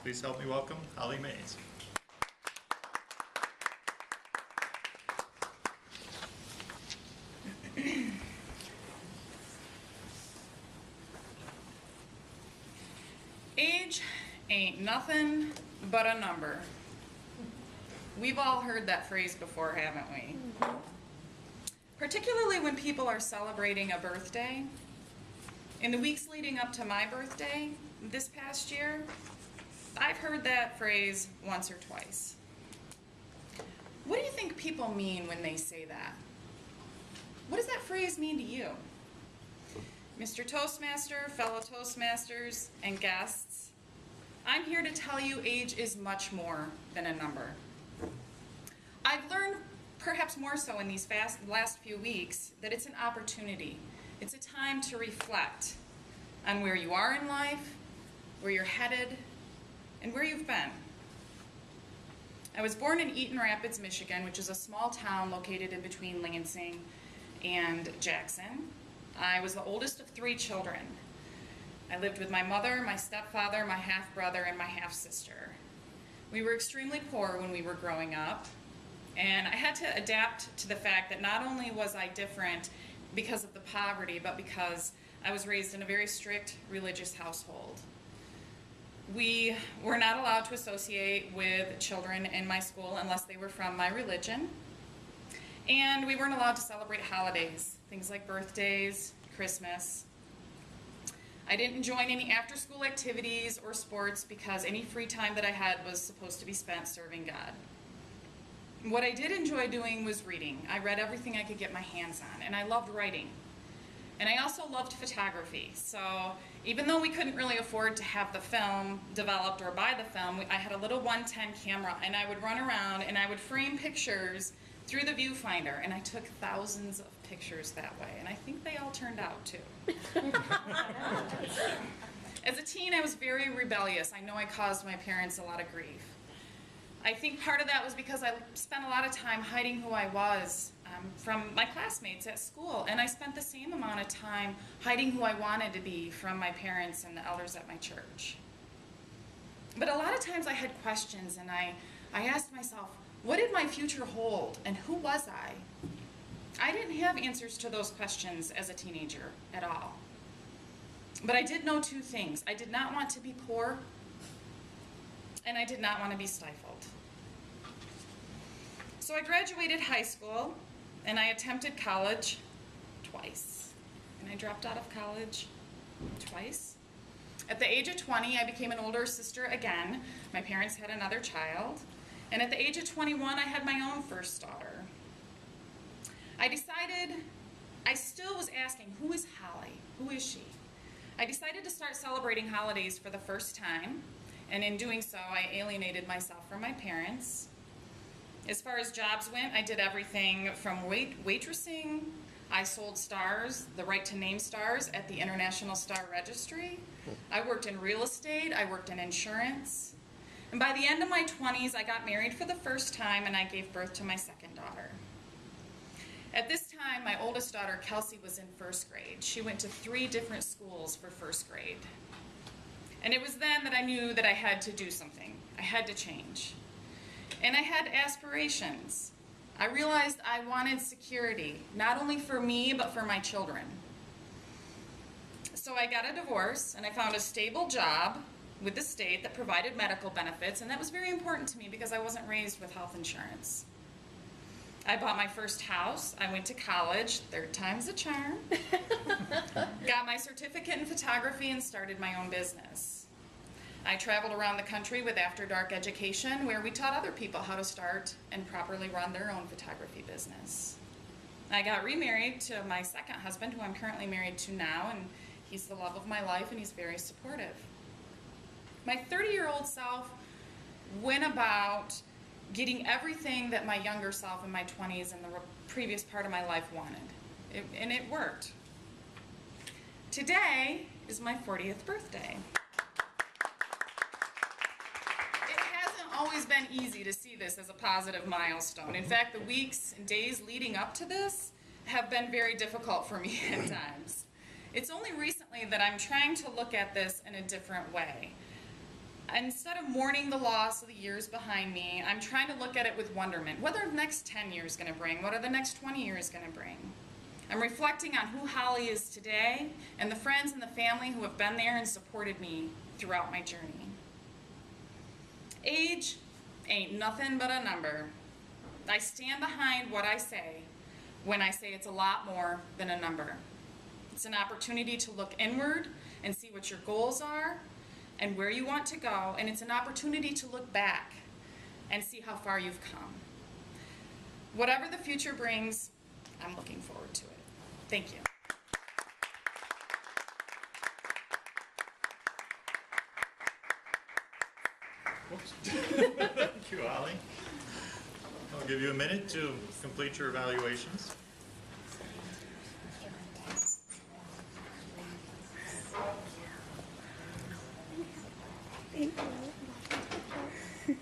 Please help me welcome Holly Mays. Age ain't nothing but a number. We've all heard that phrase before, haven't we? Particularly when people are celebrating a birthday. In the weeks leading up to my birthday this past year, I've heard that phrase once or twice. What do you think people mean when they say that? What does that phrase mean to you? Mr. Toastmaster, fellow Toastmasters, and guests, I'm here to tell you age is much more than a number. I've learned, perhaps more so in these last few weeks, that it's an opportunity. It's a time to reflect on where you are in life, where you're headed, and where you've been. I was born in Eaton Rapids, Michigan, which is a small town located in between Lansing and Jackson. I was the oldest of 3 children. I lived with my mother, my stepfather, my half-brother, and my half-sister. We were extremely poor when we were growing up, and I had to adapt to the fact that not only was I different because of the poverty, but because I was raised in a very strict religious household. We were not allowed to associate with children in my school unless they were from my religion. And we weren't allowed to celebrate holidays, things like birthdays, Christmas. I didn't join any after-school activities or sports because any free time that I had was supposed to be spent serving God. What I did enjoy doing was reading. I read everything I could get my hands on, and I loved writing. And I also loved photography. So even though we couldn't really afford to have the film developed or buy the film, I had a little 110 camera, and I would run around and I would frame pictures through the viewfinder, and I took thousands of pictures that way, and I think they all turned out too. As a teen, I was very rebellious. I know I caused my parents a lot of grief. I think part of that was because I spent a lot of time hiding who I was from my classmates at school, and I spent the same amount of time hiding who I wanted to be from my parents and the elders at my church. But a lot of times I had questions, and I asked myself, what did my future hold, and who was I? I didn't have answers to those questions as a teenager at all. But I did know 2 things. I did not want to be poor, and I did not want to be stifled. So I graduated high school, and I attempted college twice. And I dropped out of college twice. At the age of 20, I became an older sister again. My parents had another child. And at the age of 21, I had my own first daughter. I still was asking, who is Holly? Who is she? I decided to start celebrating holidays for the first time, and in doing so, I alienated myself from my parents. As far as jobs went, I did everything from waitressing. I sold stars, the right to name stars, at the International Star Registry. I worked in real estate. I worked in insurance. And by the end of my 20s, I got married for the first time, and I gave birth to my second daughter. At this time, my oldest daughter, Kelsey, was in 1st grade. She went to 3 different schools for 1st grade. And it was then that I knew that I had to do something. I had to change. And I had aspirations. I realized I wanted security, not only for me, but for my children. So I got a divorce, and I found a stable job with the state that provided medical benefits, and that was very important to me because I wasn't raised with health insurance. I bought my first house. I went to college, 3rd time's a charm. Got my certificate in photography and started my own business. I traveled around the country with After Dark Education, where we taught other people how to start and properly run their own photography business. I got remarried to my second husband, who I'm currently married to now, and he's the love of my life, and he's very supportive. My 30-year-old self went about getting everything that my younger self in my 20s and the previous part of my life wanted. And it worked. Today is my 40th birthday. It hasn't always been easy to see this as a positive milestone. In fact, the weeks and days leading up to this have been very difficult for me at times. It's only recently that I'm trying to look at this in a different way. Instead of mourning the loss of the years behind me, I'm trying to look at it with wonderment. What are the next 10 years going to bring? What are the next 20 years going to bring? I'm reflecting on who Holly is today and the friends and the family who have been there and supported me throughout my journey. Age ain't nothing but a number. I stand behind what I say when I say it's a lot more than a number. It's an opportunity to look inward and see what your goals are and where you want to go, and it's an opportunity to look back and see how far you've come. Whatever the future brings, I'm looking forward to it. Thank you. Thank you, Holly. I'll give you a minute to complete your evaluations. Thank you.